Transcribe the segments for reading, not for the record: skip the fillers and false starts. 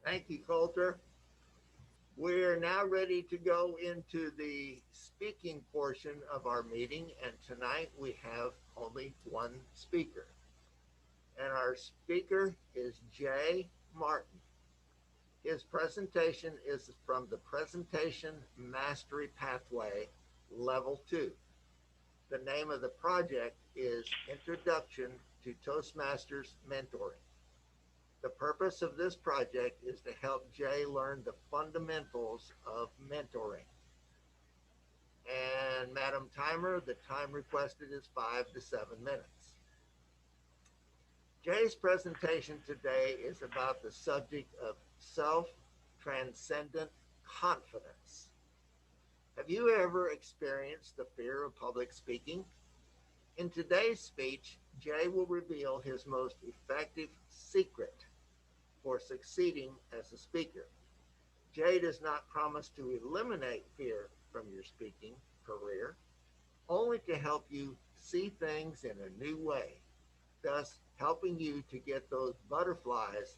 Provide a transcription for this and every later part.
Thank you, Coulter. We're now ready to go into the speaking portion of our meeting, and tonight we have only one speaker. And our speaker is Jay Martin. His presentation is from the Presentation Mastery Pathway Level 2. The name of the project is Introduction to Toastmasters Mentoring. The purpose of this project is to help Jay learn the fundamentals of mentoring. And Madam Timer, the time requested is 5 to 7 minutes. Jay's presentation today is about the subject of self-transcendent confidence. Have you ever experienced the fear of public speaking? In today's speech, Jay will reveal his most effective secret for succeeding as a speaker. Jay does not promise to eliminate fear from your speaking career, only to help you see things in a new way, thus helping you to get those butterflies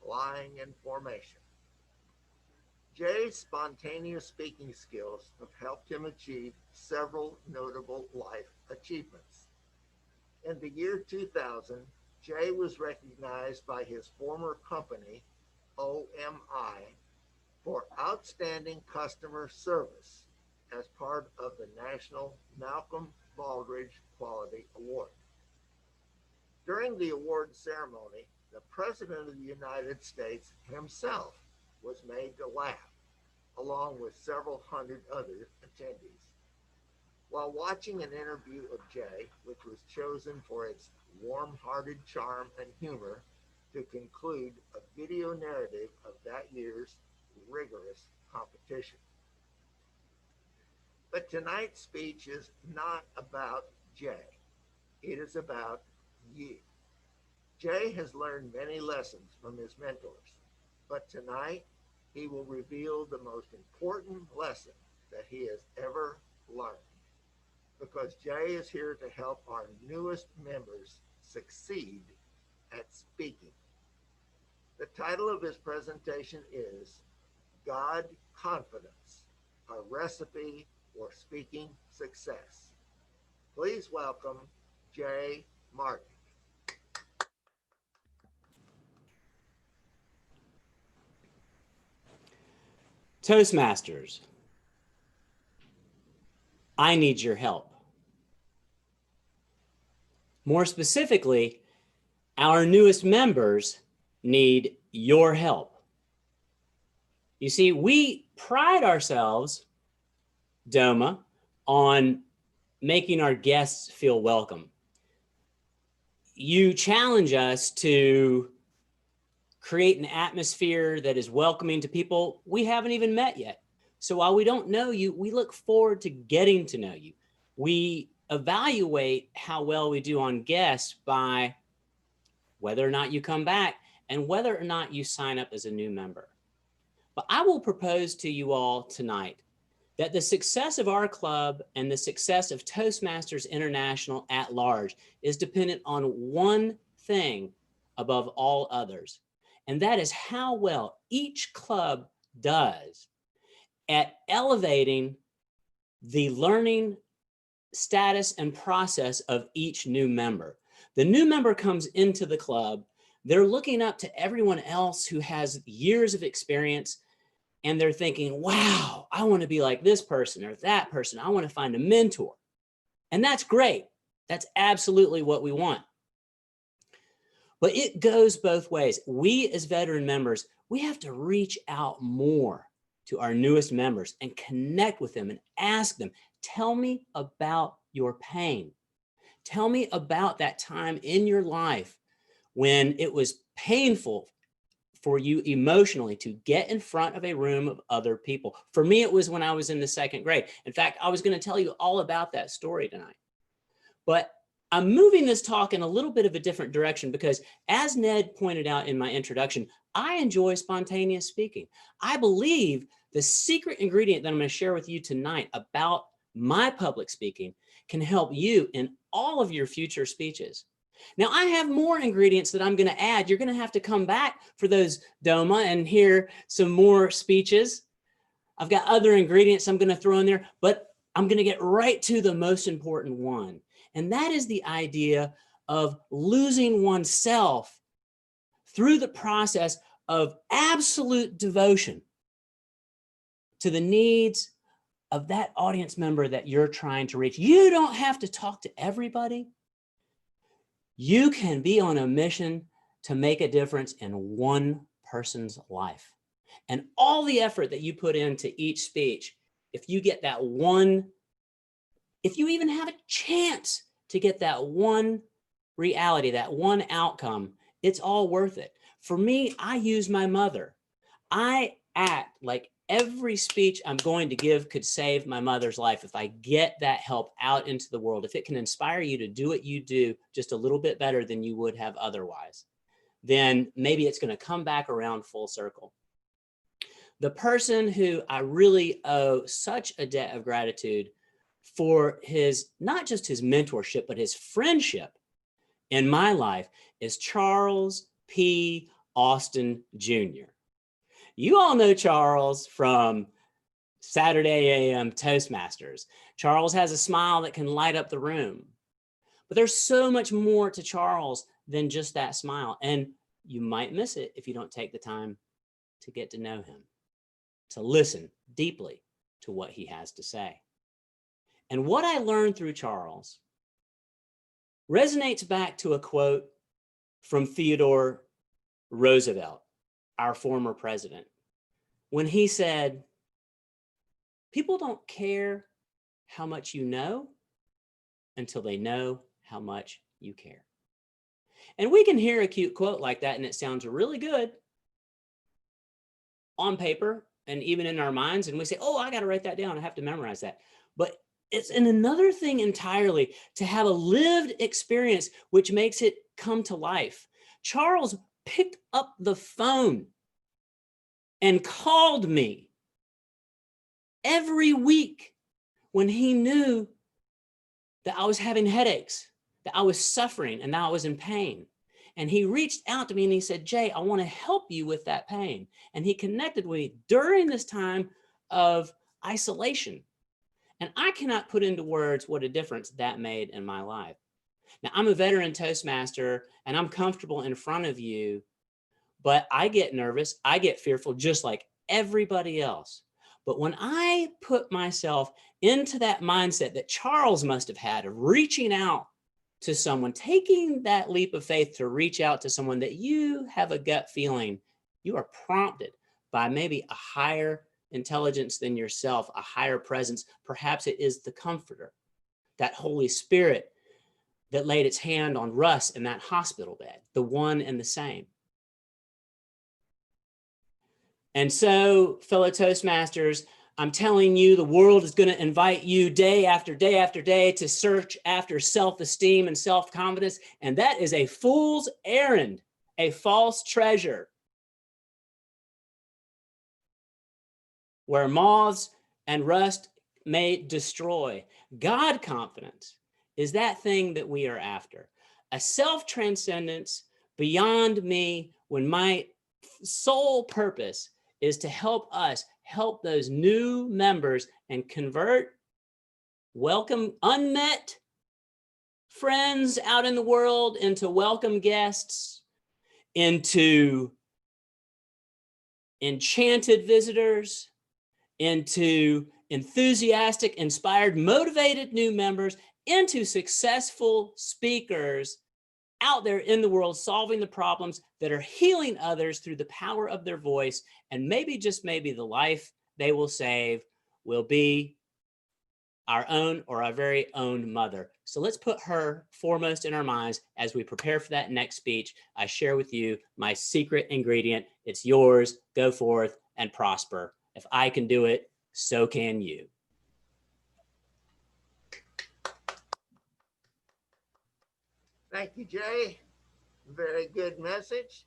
flying in formation. Jay's spontaneous speaking skills have helped him achieve several notable life achievements. In the year 2000, Jay was recognized by his former company, OMI, for outstanding customer service as part of the National Malcolm Baldrige Quality Award. During the award ceremony, the President of the United States himself was made to laugh, along with several hundred other attendees. While watching an interview of Jay, which was chosen for its warm-hearted charm and humor to conclude a video narrative of that year's rigorous competition. But tonight's speech is not about Jay. It is about you. Jay has learned many lessons from his mentors, but tonight he will reveal the most important lesson that he has ever learned, because Jay is here to help our newest members succeed at speaking. The title of his presentation is God Confidence, a Recipe for Speaking Success. Please welcome Jay Martin. Toastmasters, I need your help. More specifically, our newest members need your help. You see, we pride ourselves, DOMA, on making our guests feel welcome. You challenge us to create an atmosphere that is welcoming to people we haven't even met yet. So while we don't know you, we look forward to getting to know you. We evaluate how well we do on guests by whether or not you come back and whether or not you sign up as a new member. But I will propose to you all tonight that the success of our club and the success of Toastmasters International at large is dependent on one thing above all others, and that is how well each club does at elevating the learning status and process of each new member. The new member comes into the club, they're looking up to everyone else who has years of experience, and they're thinking, wow, I want to be like this person or that person. I want to find a mentor. And that's great. That's absolutely what we want. But it goes both ways. We as veteran members, we have to reach out more to our newest members and connect with them and ask them, tell me about your pain. Tell me about that time in your life when it was painful for you emotionally to get in front of a room of other people. For me, it was when I was in the second grade. In fact, I was going to tell you all about that story tonight. But I'm moving this talk in a little bit of a different direction because, as Ned pointed out in my introduction, I enjoy spontaneous speaking. I believe the secret ingredient that I'm going to share with you tonight about my public speaking can help you in all of your future speeches. Now, I have more ingredients that I'm going to add. You're going to have to come back for those, Doma, and hear some more speeches. I've got other ingredients I'm going to throw in there, but I'm going to get right to the most important one. And that is the idea of losing oneself through the process of absolute devotion to the needs of that audience member that you're trying to reach. You don't have to talk to everybody. You can be on a mission to make a difference in one person's life. And all the effort that you put into each speech, if you get that one, if you even have a chance to get that one reality, that one outcome, it's all worth it. For me, I use my mother. I act like every speech I'm going to give could save my mother's life if I get that help out into the world. If it can inspire you to do what you do just a little bit better than you would have otherwise, then maybe it's going to come back around full circle. The person who I really owe such a debt of gratitude for his, not just his mentorship, but his friendship in my life is Charles P. Austin Jr. You all know Charles from Saturday AM Toastmasters. Charles has a smile that can light up the room. But there's so much more to Charles than just that smile. And you might miss it if you don't take the time to get to know him, to listen deeply to what he has to say. And what I learned through Charles resonates back to a quote from Theodore Roosevelt, our former president, when he said, "People don't care how much you know until they know how much you care." And we can hear a cute quote like that and it sounds really good on paper and even in our minds. And we say, oh, I got to write that down. I have to memorize that. But it's another thing entirely to have a lived experience, which makes it come to life. Charles picked up the phone and called me every week when he knew that I was having headaches, that I was suffering, and that I was in pain. And he reached out to me and he said, Jay, I want to help you with that pain. And he connected with me during this time of isolation. And I cannot put into words what a difference that made in my life. Now, I'm a veteran Toastmaster and I'm comfortable in front of you, but I get nervous. I get fearful just like everybody else. But when I put myself into that mindset that Charles must have had of reaching out to someone, taking that leap of faith to reach out to someone that you have a gut feeling, you are prompted by maybe a higher intelligence than yourself, a higher presence. Perhaps it is the Comforter, that Holy Spirit that laid its hand on Russ in that hospital bed, the one and the same. And so, fellow Toastmasters, I'm telling you, the world is going to invite you day after day after day to search after self-esteem and self-confidence. And that is a fool's errand, a false treasure, where moths and rust may destroy. God confidence is that thing that we are after. A self-transcendence beyond me, when my sole purpose is to help us, help those new members and convert, welcome unmet friends out in the world into welcome guests, into enchanted visitors, into enthusiastic, inspired, motivated new members, into successful speakers out there in the world, solving the problems that are healing others through the power of their voice. And maybe, just maybe, the life they will save will be our own or our very own mother. So let's put her foremost in our minds as we prepare for that next speech. I share with you my secret ingredient. It's yours. Go forth and prosper. If I can do it, so can you. Thank you, Jay. Very good message.